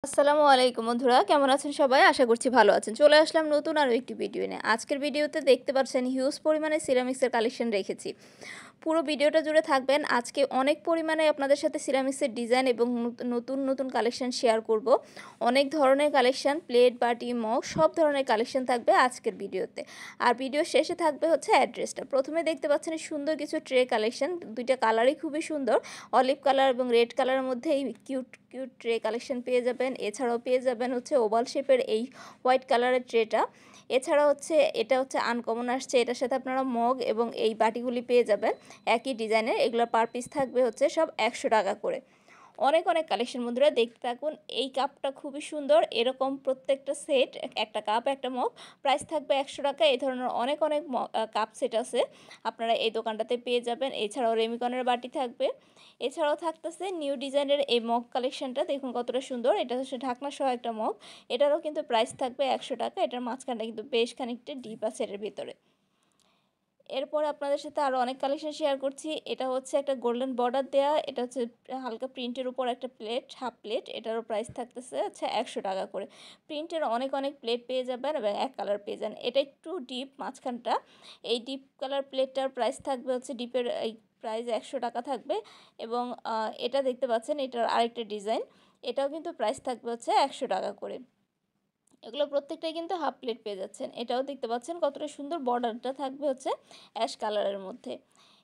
আসসালামু আলাইকুম বন্ধুরা, কেমন আছেন সবাই? আশা করছি ভালো আছেন। চলে আসলাম নতুন আরও একটি ভিডিও নিয়ে। আজকের ভিডিওতে দেখতে পাচ্ছেন হিউজ পরিমাণে সিরামিক্সের কালেকশন রেখেছি। পুরো ভিডিওটা জুড়ে থাকবেন। আজকে অনেক পরিমাণে আপনাদের সাথে সিরামিক্সের ডিজাইন এবং নতুন নতুন কালেকশন শেয়ার করব। অনেক ধরনের কালেকশন, প্লেট, বাটি, মগ সব ধরনের কালেকশন থাকবে আজকের ভিডিওতে। আর ভিডিও শেষে থাকবে হচ্ছে অ্যাড্রেসটা। প্রথমে দেখতে পাচ্ছেন সুন্দর কিছু ট্রে কালেকশন, দুইটা কালারই খুবই সুন্দর, অলিভ কালার এবং রেড কালারের মধ্যে এই কিউট কিউট ট্রে কালেকশন পেয়ে যাবেন। এছাড়াও পেয়ে যাবেন হচ্ছে ওভাল শেপের এই হোয়াইট কালারের ট্রেটা। এছাড়া হচ্ছে এটা হচ্ছে আনকমন আসছে, এটার সাথে আপনারা মগ এবং এই বাটিগুলি পেয়ে যাবেন একই ডিজাইনের। এগুলোর পার পিস থাকবে হচ্ছে সব 100 টাকা করে। অনেক অনেক কালেকশন বন্ধুরা, দেখতে থাকুন। এই কাপটা খুবই সুন্দর, এরকম প্রত্যেকটা সেট, একটা কাপ একটা মগ, প্রাইস থাকবে 100 টাকা। এই ধরনের অনেক অনেক কাপ সেট আছে, আপনারা এই দোকানটাতে পেয়ে যাবেন। এছাড়াও রেমিকনের বাটি থাকবে। এছাড়াও থাকতেছে নিউ ডিজাইনের এই মগ কালেকশনটা, দেখুন কতটা সুন্দর। এটা হচ্ছে ঢাকনা সহ একটা মগ, এটারও কিন্তু প্রাইস থাকবে 100 টাকা। এটার মাঝখানটা কিন্তু বেশ খানিকটা ডিপ আছে এর ভিতরে। এরপর আপনাদের সাথে আরও অনেক কালেকশন শেয়ার করছি। এটা হচ্ছে একটা গোল্ডেন বর্ডার দেয়া, এটা হচ্ছে হালকা প্রিন্টের উপর একটা প্লেট, হাফ প্লেট। এটারও প্রাইস থাকতেছে আচ্ছা 100 টাকা করে। প্রিন্টের অনেক অনেক প্লেট পেয়ে যাবেন এবং এক কালার পেয়ে যান। এটা একটু ডিপ মাঝখানটা, এই ডিপ কালার প্লেটটার প্রাইস থাকবে হচ্ছে, ডিপের এই প্রাইস 100 টাকা থাকবে। এবং এটা দেখতে পাচ্ছেন, এটার আরেকটা ডিজাইন, এটাও কিন্তু প্রাইস থাকবে হচ্ছে 100 টাকা করে। এগুলো প্রত্যেকটাই কিন্তু হাফ প্লেট পেয়ে যাচ্ছেন। এটাও দেখতে পাচ্ছেন কতটা সুন্দর, বর্ডারটা থাকবে হচ্ছে অ্যাশ কালারের মধ্যে।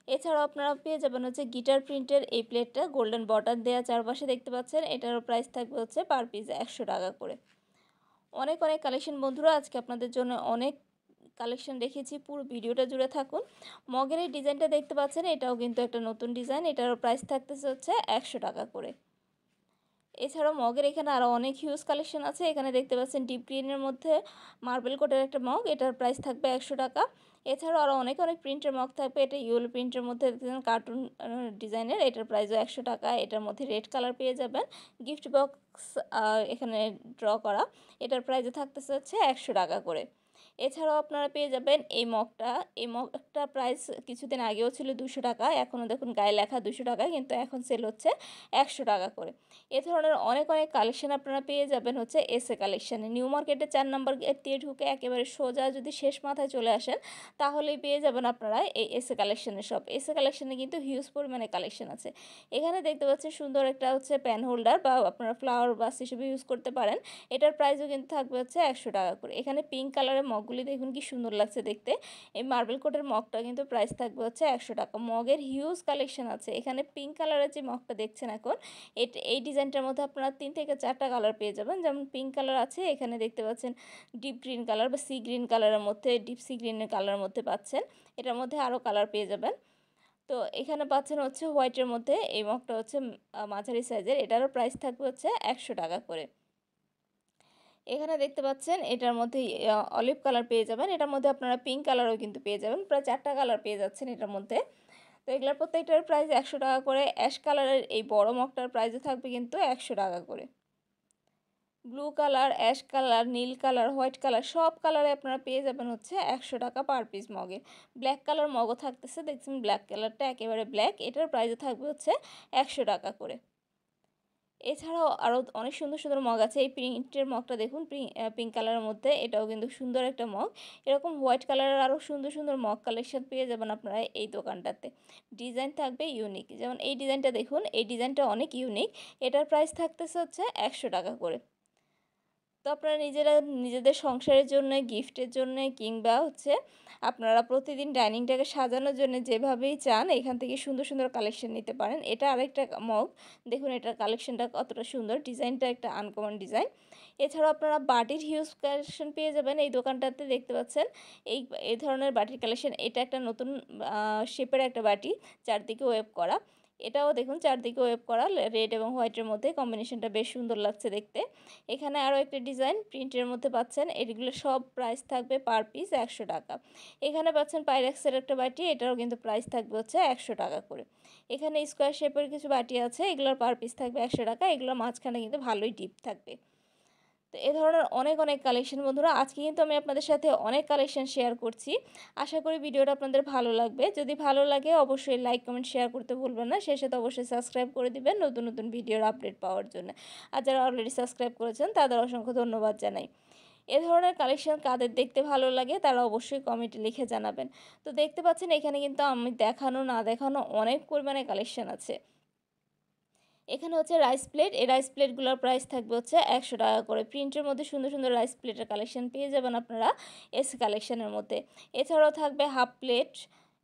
এছাড়াও আপনারা পেয়ে যাবেন হচ্ছে গিটার প্রিন্টের এই প্লেটটা, গোল্ডেন বর্ডার দেওয়া চারপাশে দেখতে পাচ্ছেন। এটারও প্রাইস থাকবে হচ্ছে পার পিস 100 টাকা করে। অনেক অনেক কালেকশন বন্ধুরা, আজকে আপনাদের জন্য অনেক কালেকশন রেখেছি, পুরো ভিডিওটা জুড়ে থাকুন। মগের এই ডিজাইনটা দেখতে পাচ্ছেন, এটাও কিন্তু একটা নতুন ডিজাইন, এটারও প্রাইস থাকতেছে হচ্ছে 100 টাকা করে। এছাড়াও মগের এখানে আরও অনেক হিউজ কালেকশন আছে। এখানে দেখতে পাচ্ছেন ডিপ গ্রিনের মধ্যে মার্বেল কোটের একটা মগ, এটার প্রাইস থাকবে 100 টাকা। এছাড়াও আরও অনেক অনেক প্রিন্টের মগ থাকবে। এটা ইয়েলো প্রিন্টের মধ্যে দেখতেছেন কার্টুন ডিজাইনের, এটার প্রাইসও 100 টাকা। এটার মধ্যে রেড কালার পেয়ে যাবেন, গিফট বক্স এখানে ড্র করা, এটার প্রাইসও থাকতেছে হচ্ছে 100 টাকা করে। এছাড়াও আপনারা পেয়ে যাবেন এই মগটা, এই মগটা প্রাইস কিছুদিন আগেও ছিল 200 টাকা, এখনও দেখুন গায়ে লেখা 200 টাকা, কিন্তু এখন সেল হচ্ছে 100 টাকা করে। এ ধরনের অনেক অনেক কালেকশন আপনারা পেয়ে যাবেন হচ্ছে এসএ কালেকশানে। নিউ মার্কেটে 4 নম্বর গেট দিয়ে ঢুকে একেবারে সোজা যদি শেষ মাথায় চলে আসেন, তাহলেই পেয়ে যাবেন আপনারা এই এসএ কালেকশানের শপ। এসএ কালেকশানে কিন্তু হিউজ পরিমাণে কালেকশন আছে। এখানে দেখতে পাচ্ছেন সুন্দর একটা হচ্ছে প্যান হোল্ডার, বা আপনারা ফ্লাওয়ার বাস হিসেবে ইউজ করতে পারেন। এটার প্রাইসও কিন্তু থাকবে হচ্ছে 100 টাকা করে। এখানে পিঙ্ক কালারের মগগুলি দেখুন কি সুন্দর লাগছে দেখতে। এই মার্বেল কোটের মগটা কিন্তু প্রাইস থাকবে হচ্ছে 100 টাকা। মগের হিউজ কালেকশন আছে। এখানে পিঙ্ক কালারের যে মগটা দেখছেন এখন, এই ডিজাইনটার মধ্যে আপনারা 3 থেকে 4টা কালার পেয়ে যাবেন। যেমন পিঙ্ক কালার আছে, এখানে দেখতে পাচ্ছেন ডিপ গ্রিন কালার বা সি গ্রিন কালারের মধ্যে, ডিপ সি গ্রিনের কালারের মধ্যে পাচ্ছেন। এটার মধ্যে আরও কালার পেয়ে যাবেন। তো এখানে পাচ্ছেন হচ্ছে হোয়াইটের মধ্যে, এই মগটা হচ্ছে মাঝারি সাইজের, এটারও প্রাইস থাকবে হচ্ছে 100 টাকা করে। এখানে দেখতে পাচ্ছেন এটার মধ্যে অলিভ কালার পেয়ে যাবেন, এটার মধ্যে আপনারা পিঙ্ক কালারও কিন্তু পেয়ে যাবেন, প্রায় 4টা কালার পেয়ে যাচ্ছেন এটার মধ্যে। তো এগুলোর প্রত্যেকটার প্রাইস 100 টাকা করে। অ্যাশ কালারের এই বড় মগটার প্রাইসও থাকবে কিন্তু 100 টাকা করে। ব্লু কালার, অ্যাশ কালার, নীল কালার, হোয়াইট কালার সব কালারে আপনারা পেয়ে যাবেন হচ্ছে 100 টাকা পার পিস মগে। ব্ল্যাক কালার মগও থাকতেছে, দেখছেন ব্ল্যাক কালারটা একেবারে ব্ল্যাক, এটার প্রাইসও থাকবে হচ্ছে 100 টাকা করে। এছাড়াও আরও অনেক সুন্দর সুন্দর মগ আছে। এই প্রিন্টের মগটা দেখুন, পিঙ্ক কালারের মধ্যে, এটাও কিন্তু সুন্দর একটা মগ। এরকম হোয়াইট কালারের আরও সুন্দর সুন্দর মগ কালেকশন পেয়ে যাবেন আপনারা এই দোকানটাতে। ডিজাইন থাকবে ইউনিক, যেমন এই ডিজাইনটা দেখুন, এই ডিজাইনটা অনেক ইউনিক। এটার প্রাইস থাকতেছে হচ্ছে 100 টাকা করে। তো আপনারা নিজেরা নিজেদের সংসারের জন্য, গিফটের জন্য, কিংবা হচ্ছে আপনারা প্রতিদিন ডাইনিংটাকে সাজানোর জন্য যেভাবেই চান, এখান থেকে সুন্দর সুন্দর কালেকশন নিতে পারেন। এটা আরেকটা মগ, দেখুন এটার কালেকশনটা কতটা সুন্দর, ডিজাইনটা একটা আনকমন ডিজাইন। এছাড়াও আপনারা বাটির হিউজ কালেকশন পেয়ে যাবেন এই দোকানটাতে, দেখতে পাচ্ছেন এই ধরনের বাটির কালেকশন। এটা একটা নতুন শেপের একটা বাটি, চারদিকে ওয়েব করা। এটাও দেখুন চারদিকে ওয়েব করা, রেড এবং হোয়াইটের মধ্যে কম্বিনেশনটা বেশ সুন্দর লাগছে দেখতে। এখানে আরও একটা ডিজাইন প্রিন্টের মধ্যে পাচ্ছেন, এগুলো সব প্রাইস থাকবে পার পিস 100 টাকা। এখানে পাচ্ছেন পাইরেক্সের একটা বাটি, এটারও কিন্তু প্রাইস থাকবে হচ্ছে 100 টাকা করে। এখানে স্কোয়ার শেপের কিছু বাটি আছে, এগুলোর পার পিস থাকবে 100 টাকা। এগুলোর মাঝখানে কিন্তু ভালোই ডিপ থাকবে। তো এ ধরনের অনেক কালেকশন বন্ধুরা আজকে কিন্তু আমি আপনাদের সাথে অনেক কালেকশন শেয়ার করছি। আশা করি ভিডিওটা আপনাদের ভালো লাগবে। যদি ভালো লাগে অবশ্যই লাইক, কমেন্ট, শেয়ার করতে ভুলবেন না। সেই সাথে অবশ্যই সাবস্ক্রাইব করে দিবেন নতুন ভিডিওর আপডেট পাওয়ার জন্য। আর যারা অলরেডি সাবস্ক্রাইব করেছেন তাদের অসংখ্য ধন্যবাদ জানাই। এ ধরনের কালেকশন কাদের দেখতে ভালো লাগে তারা অবশ্যই কমেন্টে লিখে জানাবেন। তো দেখতে পাচ্ছেন এখানে কিন্তু আমি দেখানো না দেখানো অনেক পরিমাণে কালেকশন আছে। এখানে হচ্ছে রাইস প্লেট। এই রাইস প্লেটগুলোর প্রাইস থাকবে হচ্ছে ১০০ টাকা করে। প্রিন্টের মধ্যে সুন্দর রাইস প্লেটের কালেকশন পেয়ে যাবেন আপনারা এস কালেকশনের মধ্যে। এছাড়াও থাকবে হাফ প্লেট,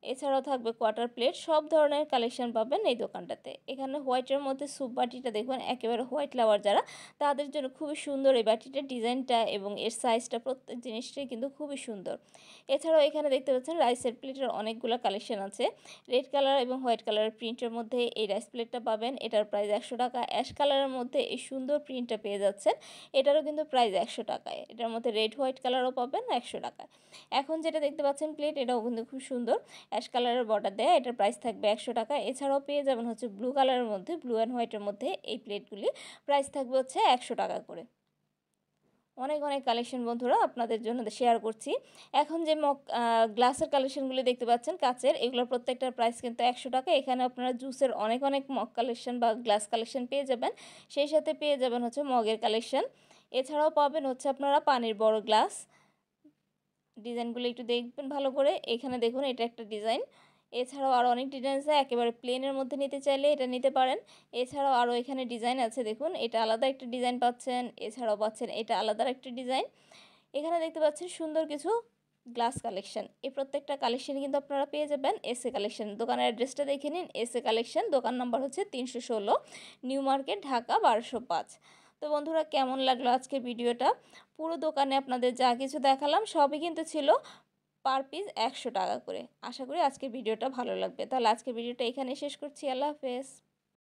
এছাড়াও থাকবে কোয়ার্টার প্লেট, সব ধরনের কালেকশন পাবেন এই দোকানটাতে। এখানে হোয়াইটের মধ্যে স্যুপ বাটিটা দেখুন একেবারে হোয়াইট লাভার যারা তাদের জন্য খুবই সুন্দর এই বাটিটার ডিজাইনটা এবং এর সাইজটা প্রত্যেক জিনিসটাই কিন্তু খুবই সুন্দর। এছাড়াও এখানে দেখতে পাচ্ছেন রাইসের প্লেটের অনেকগুলো কালেকশন আছে। রেড কালার এবং হোয়াইট কালারের প্রিন্টের মধ্যে এই রাইস প্লেটটা পাবেন। এটার প্রাইস ১০০ টাকা। অ্যাশ কালারের মধ্যে এই সুন্দর প্রিন্টটা পেয়ে যাচ্ছেন। এটারও কিন্তু প্রাইস ১০০ টাকায়। এটার মধ্যে রেড হোয়াইট কালারও পাবেন ১০০ টাকায়। এখন যেটা দেখতে পাচ্ছেন প্লেট, এটাও কিন্তু খুব সুন্দর অ্যাশ কালারের বর্ডার দেয়া। এটার প্রাইস থাকবে ১০০ টাকা। এছাড়াও পেয়ে যাবেন হচ্ছে ব্লু কালারের মধ্যে, ব্লু অ্যান্ড হোয়াইটের মধ্যে এই প্লেটগুলি প্রাইস থাকবে হচ্ছে ১০০ টাকা করে। অনেক কালেকশন বন্ধুরা আপনাদের জন্য শেয়ার করছি। এখন যে গ্লাসের কালেকশনগুলি দেখতে পাচ্ছেন কাচের, এগুলোর প্রত্যেকটার প্রাইস কিন্তু ১০০ টাকা। এখানে আপনারা জুসের অনেক মগ কালেকশন বা গ্লাস কালেকশন পেয়ে যাবেন। সেই সাথে পেয়ে যাবেন হচ্ছে মগের কালেকশন। এছাড়াও পাবেন হচ্ছে আপনারা পানির বড় গ্লাস। ডিজাইনগুলো একটু দেখবেন ভালো করে। এখানে দেখুন এটা একটা ডিজাইন। এছাড়াও আরও অনেক ডিজাইন আছে। একেবারে প্লেনের মধ্যে নিতে চাইলে এটা নিতে পারেন। এছাড়াও আরও এখানে ডিজাইন আছে দেখুন, এটা আলাদা একটা ডিজাইন পাচ্ছেন। এছাড়াও পাচ্ছেন এটা আলাদা একটা ডিজাইন। এখানে দেখতে পাচ্ছেন সুন্দর কিছু গ্লাস কালেকশন। এই প্রত্যেকটা কালেকশন কিন্তু আপনারা পেয়ে যাবেন এসএ কালেকশন। দোকানের অ্যাড্রেসটা দেখে নিন, এসএ কালেকশন, দোকান নাম্বার হচ্ছে ৩১৬, নিউ মার্কেট, ঢাকা ১২০৫। তো বন্ধুরা কেমন লাগলো আজকের ভিডিওটা? পুরো দোকানে আপনাদের যা কিছু দেখালাম সবই কিন্তু ছিল পার পিস ১০০ টাকা করে। আশা করি আজকের ভিডিওটা ভালো লাগবে। তাহলে আজকের ভিডিওটা এখানে শেষ করছি। আল্লাহ হাফেজ।